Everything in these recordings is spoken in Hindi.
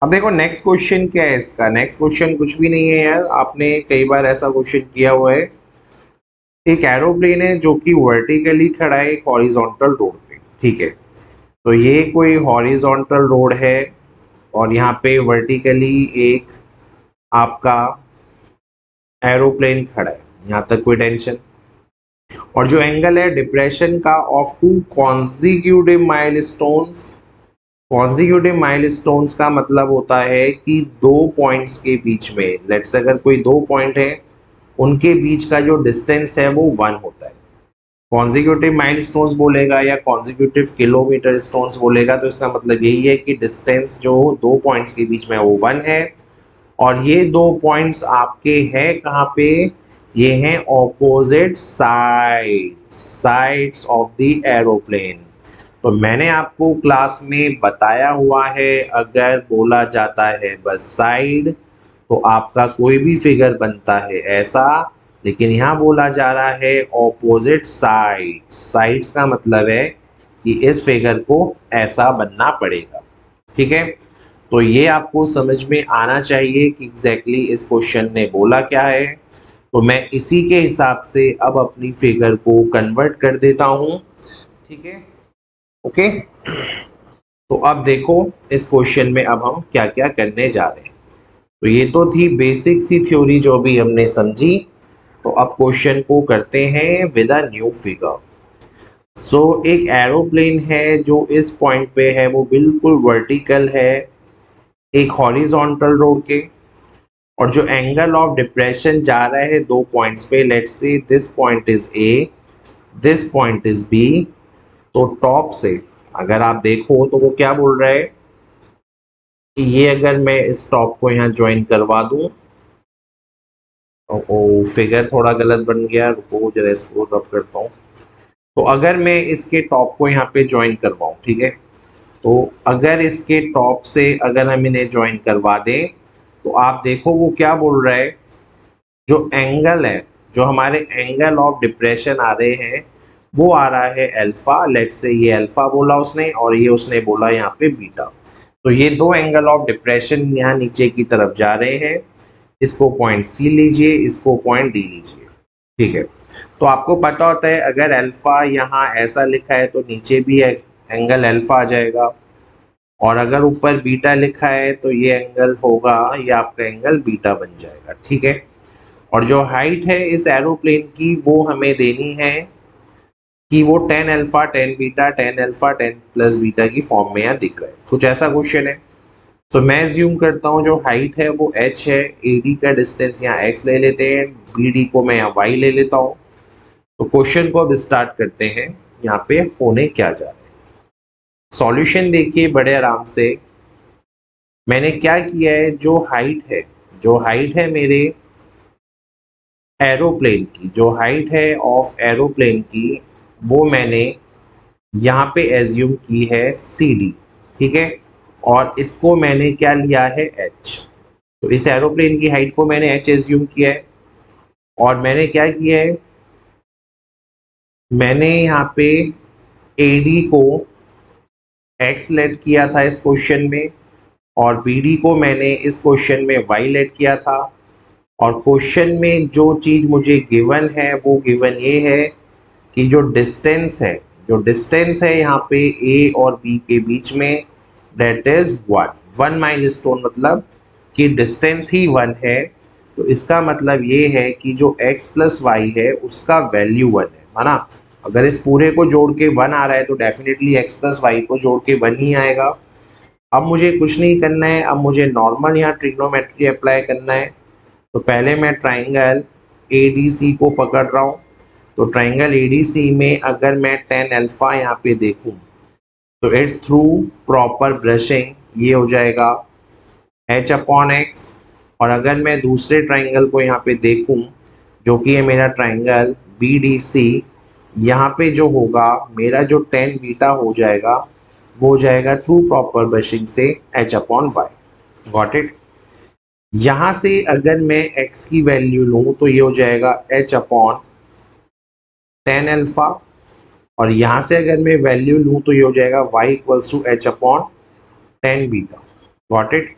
अब देखो नेक्स्ट क्वेश्चन क्या है इसका। नेक्स्ट क्वेश्चन कुछ भी नहीं है यार, आपने कई बार ऐसा क्वेश्चन किया हुआ है। एक एरोप्लेन है जो कि वर्टिकली खड़ा है एक हॉरिजॉन्टल रोड पे, ठीक है। तो ये कोई हॉरिजॉन्टल रोड है और यहाँ पे वर्टिकली एक आपका एरोप्लेन खड़ा है, यहाँ तक कोई टेंशन। और जो एंगल है डिप्रेशन का of two consecutive milestones. Consecutive milestones का मतलब होता है कि दो पॉइंट्स के बीच में, लेट्स अगर कोई दो पॉइंट है उनके बीच का जो डिस्टेंस है वो 1 होता है। कॉन्जिक्यूटिव माइलस्टोन्स बोलेगा या कॉन्जिक्यूटिव किलोमीटर स्टोन्स बोलेगा तो इसका मतलब यही है कि डिस्टेंस जो दो पॉइंट्स के बीच में वो 1 है। और ये दो पॉइंट्स आपके हैं कहाँ पे, ये हैं opposite sides of the aeroplane. तो मैंने आपको क्लास में बताया हुआ है, अगर बोला जाता है बस साइड तो आपका कोई भी फिगर बनता है ऐसा, लेकिन यहाँ बोला जा रहा है ऑपोजिट साइड्स का मतलब है कि इस फिगर को ऐसा बनना पड़ेगा, ठीक है। तो ये आपको समझ में आना चाहिए कि एग्जैक्टली इस क्वेश्चन ने बोला क्या है। तो मैं इसी के हिसाब से अब अपनी फिगर को कन्वर्ट कर देता हूँ, ठीक है। ओके, तो अब देखो इस क्वेश्चन में अब हम क्या क्या करने जा रहे हैं। तो ये तो थी बेसिक सी थ्योरी जो भी हमने समझी। तो अब क्वेश्चन को करते हैं विद अ न्यू फिगर। सो एक एरोप्लेन है जो इस पॉइंट पे है वो बिल्कुल वर्टिकल है एक हॉरिजॉन्टल रोड के। और जो एंगल ऑफ डिप्रेशन जा रहा है दो पॉइंट्स पे, let's say this point is A, this point is B. तो टॉप से अगर आप देखो तो वो क्या बोल रहा है कि ये अगर मैं इस टॉप को यहाँ ज्वाइन करवा दूं, तो फिगर थोड़ा गलत बन गया, रुको जरा इसको रब करता हूँ। तो अगर मैं इसके टॉप को यहाँ पे ज्वाइन करवाऊँ, ठीक है। तो अगर इसके टॉप से अगर हम इन्हें ज्वाइन करवा दें तो आप देखो वो क्या बोल रहा है, जो एंगल है, जो हमारे एंगल ऑफ डिप्रेशन आ रहे हैं वो आ रहा है अल्फा। लेट्स से ये अल्फा बोला उसने और ये उसने बोला यहाँ पे बीटा। तो ये दो एंगल ऑफ डिप्रेशन यहाँ नीचे की तरफ जा रहे हैं। इसको पॉइंट सी लीजिए, इसको पॉइंट डी लीजिए, ठीक है। तो आपको पता होता है अगर अल्फा यहाँ ऐसा लिखा है तो नीचे भी एंगल अल्फा आ जाएगा, और अगर ऊपर बीटा लिखा है तो ये एंगल होगा, ये आपका एंगल बीटा बन जाएगा, ठीक है। और जो हाइट है इस एरोप्लेन की वो हमें देनी है कि वो 10 alpha 10 beta 10 alpha 10 plus beta की फॉर्म में यहाँ दिख रहा है। कुछ ऐसा क्वेश्चन है। तो मैं ज्यूम करता हूँ जो हाइट है वो h है, AD का डिस्टेंस यहाँ x ले लेते हैं, BD को मैं यहाँ y ले लेता हूँ। तो क्वेश्चन को अब स्टार्ट करते हैं, यहाँ पे होने क्या जा रहा है। सॉल्यूशन देखिए बड़े आराम से। मैंने क्या किया है, जो हाइट है मेरे एरोप्लेन की, जो हाइट है ऑफ एरोप्लेन की, वो मैंने यहाँ पे एज्यूम की है CD, ठीक है। और इसको मैंने क्या लिया है H। तो इस एरोप्लेन की हाइट को मैंने H एज्यूम किया है। और मैंने क्या किया है, मैंने यहाँ पे AD को X लेट किया था इस क्वेश्चन में, और BD को मैंने इस क्वेश्चन में Y लेट किया था। और क्वेश्चन में जो चीज़ मुझे गिवन है वो गिवन ये है कि जो डिस्टेंस है यहाँ पे A और B के बीच में, डेट इज 1 माइलस्टोन, मतलब कि डिस्टेंस ही 1 है। तो इसका मतलब ये है कि जो x प्लस वाई है उसका वैल्यू 1 है, माना। अगर इस पूरे को जोड़ के 1 आ रहा है तो डेफिनेटली x प्लस वाई को जोड़ के 1 ही आएगा। अब मुझे कुछ नहीं करना है, अब मुझे नॉर्मल यहाँ ट्रिग्नोमेट्री अप्लाई करना है। तो पहले मैं ट्राइंगल ADC को पकड़ रहा हूँ। तो ट्राइंगल ADC में अगर मैं 10 अल्फा यहाँ पे देखूँ तो इट्स थ्रू प्रॉपर ब्रशिंग ये हो जाएगा h/x। और अगर मैं दूसरे ट्राइंगल को यहाँ पे देखूँ जो कि है मेरा ट्राइंगल BDC, यहाँ पे जो होगा मेरा जो 10 बीटा हो जाएगा वो हो जाएगा थ्रू प्रॉपर ब्रशिंग से h/y। Got it. यहाँ से अगर मैं x की वैल्यू लूँ तो ये हो जाएगा h/10 अल्फा। और यहाँ से अगर मैं वैल्यू लूँ तो ये हो जाएगा y = h/10 beta. Got it.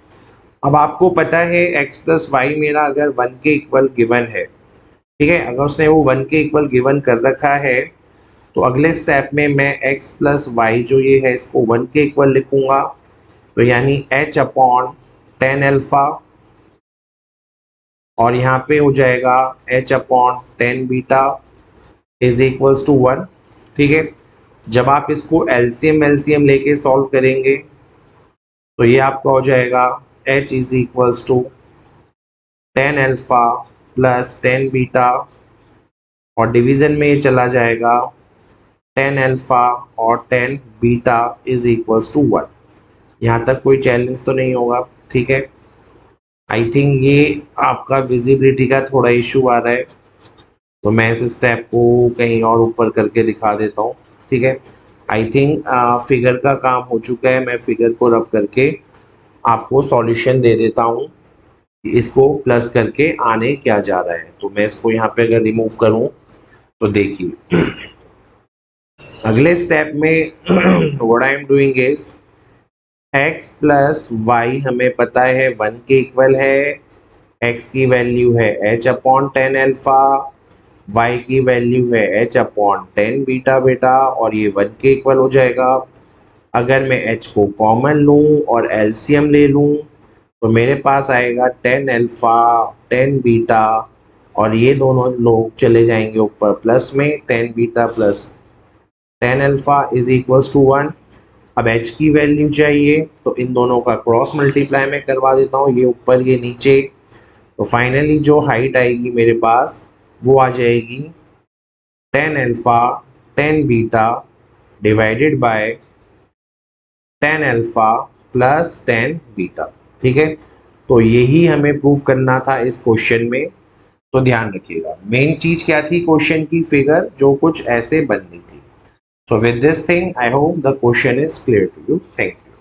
अब आपको पता है x प्लस वाई मेरा अगर 1 के इक्वल गिवन है, ठीक है, अगर उसने वो 1 के इक्वल गिवन कर रखा है तो अगले स्टेप में मैं x प्लस वाई जो ये है इसको 1 के इक्वल लिखूंगा, तो यानी h अपॉन 10 अल्फा, और यहाँ पे हो जाएगा h upon 10 beta is equals to 1। ठीक है, जब आप इसको एलसीएम लेके सॉल्व करेंगे तो ये आपका हो जाएगा h is equals to 10 alpha plus 10 beta, और डिवीजन में ये चला जाएगा 10 अल्फा और 10 बीटा इज इक्वल्स टू 1। यहाँ तक कोई चैलेंज तो नहीं होगा, ठीक है। आई थिंक ये आपका विजिबिलिटी का थोड़ा इशू आ रहा है, तो मैं इस स्टेप को कहीं और ऊपर करके दिखा देता हूँ, ठीक है। आई थिंक फिगर का काम हो चुका है, मैं फिगर को रब करके आपको सॉल्यूशन दे देता हूँ, इसको प्लस करके आने क्या जा रहा है। तो मैं इसको यहाँ पे अगर रिमूव करूँ तो देखिए अगले स्टेप में what I am doing is x plus Y हमें पता है 1 के इक्वल है, x की वैल्यू है h अपॉन 10 अल्फा, y की वैल्यू है h अपॉन 10 बीटा बेटा, और ये 1 के इक्वल हो जाएगा। अगर मैं h को कॉमन लूँ और एलसीएम ले लूँ तो मेरे पास आएगा 10 अल्फा 10 बीटा, और ये दोनों लोग चले जाएंगे ऊपर प्लस में, 10 beta plus 10 alpha is equals to 1। अब h की वैल्यू चाहिए तो इन दोनों का क्रॉस मल्टीप्लाई में करवा देता हूँ, ये ऊपर ये नीचे, तो फाइनली जो हाइट आएगी मेरे पास वो आ जाएगी 10 alpha 10 beta divided by 10 alpha plus 10 beta. ठीक है, तो यही हमें प्रूव करना था इस क्वेश्चन में। तो ध्यान रखिएगा मेन चीज क्या थी क्वेश्चन की, फिगर जो कुछ ऐसे बननी थी। So with this thing, I hope the question is clear to you. Thank you.